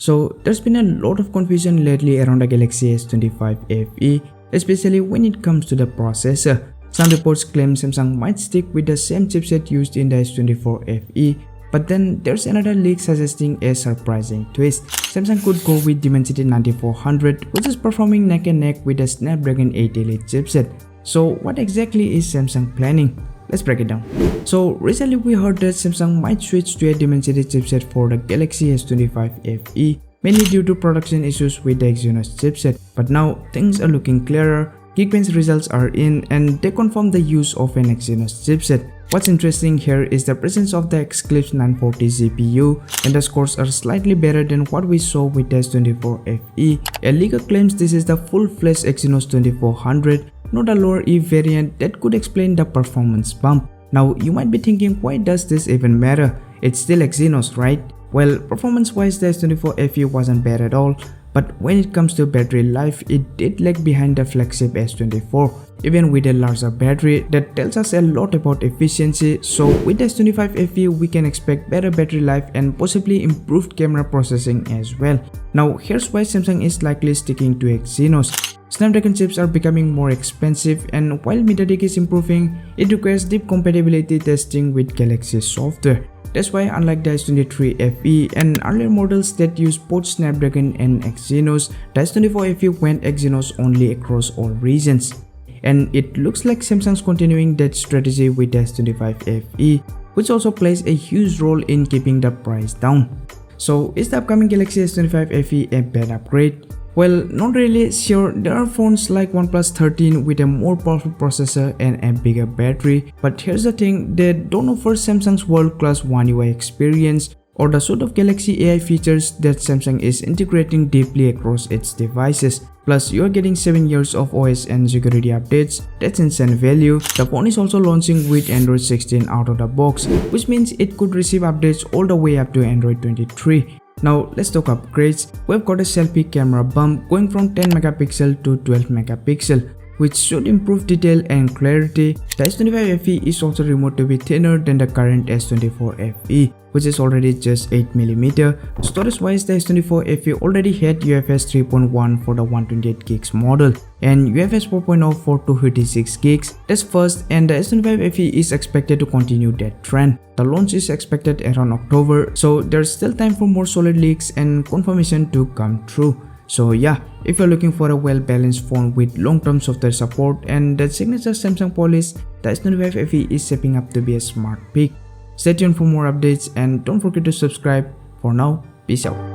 So there's been a lot of confusion lately around the Galaxy S25 FE, especially when it comes to the processor. Some reports claim Samsung might stick with the same chipset used in the S24 FE, but then there's another leak suggesting a surprising twist. Samsung could go with Dimensity 9400, which is performing neck and neck with the Snapdragon 8 Elite chipset. So what exactly is Samsung planning? Let's break it down. So recently we heard that Samsung might switch to a Dimensity chipset for the Galaxy S25 FE, mainly due to production issues with the Exynos chipset. But now things are looking clearer. Geekbench results are in and they confirm the use of an Exynos chipset. What's interesting here is the presence of the Eclipse 940 GPU, and the scores are slightly better than what we saw with the S24 FE. A leaker claims this is the full-fledged Exynos 2400, not a lower E variant that could explain the performance bump. Now you might be thinking, why does this even matter? It's still Exynos, right? Well, performance-wise the S24 FE wasn't bad at all, but when it comes to battery life, it did lag behind the flagship S24. Even with a larger battery, that tells us a lot about efficiency. So with the S25 FE, we can expect better battery life and possibly improved camera processing as well. Now here's why Samsung is likely sticking to Exynos. Snapdragon chips are becoming more expensive, and while MediaTek is improving, it requires deep compatibility testing with Galaxy software. That's why unlike the S23 FE and earlier models that use both Snapdragon and Exynos, the S24 FE went Exynos only across all regions. And it looks like Samsung's continuing that strategy with the S25 FE, which also plays a huge role in keeping the price down. So is the upcoming Galaxy S25 FE a bad upgrade? Well, not really. Sure, there are phones like OnePlus 13 with a more powerful processor and a bigger battery, but here's the thing, they don't offer Samsung's world-class One UI experience or the suite of Galaxy AI features that Samsung is integrating deeply across its devices. Plus, you are getting 7 years of OS and security updates. That's insane value. The phone is also launching with Android 16 out of the box, which means it could receive updates all the way up to Android 23. Now let's talk upgrades. We've got a selfie camera bump going from 10 megapixel to 12 megapixel, which should improve detail and clarity. The S25 FE is also rumored to be thinner than the current S24 FE, which is already just 8mm. Storage wise, the S24 FE already had UFS 3.1 for the 128GB model and UFS 4.0 for 256GB. That's first, and the S25 FE is expected to continue that trend. The launch is expected around October, so there's still time for more solid leaks and confirmation to come true. So yeah, if you're looking for a well-balanced phone with long-term software support and that signature Samsung polish, the S25 FE is shaping up to be a smart pick. Stay tuned for more updates and don't forget to subscribe. For now, peace out.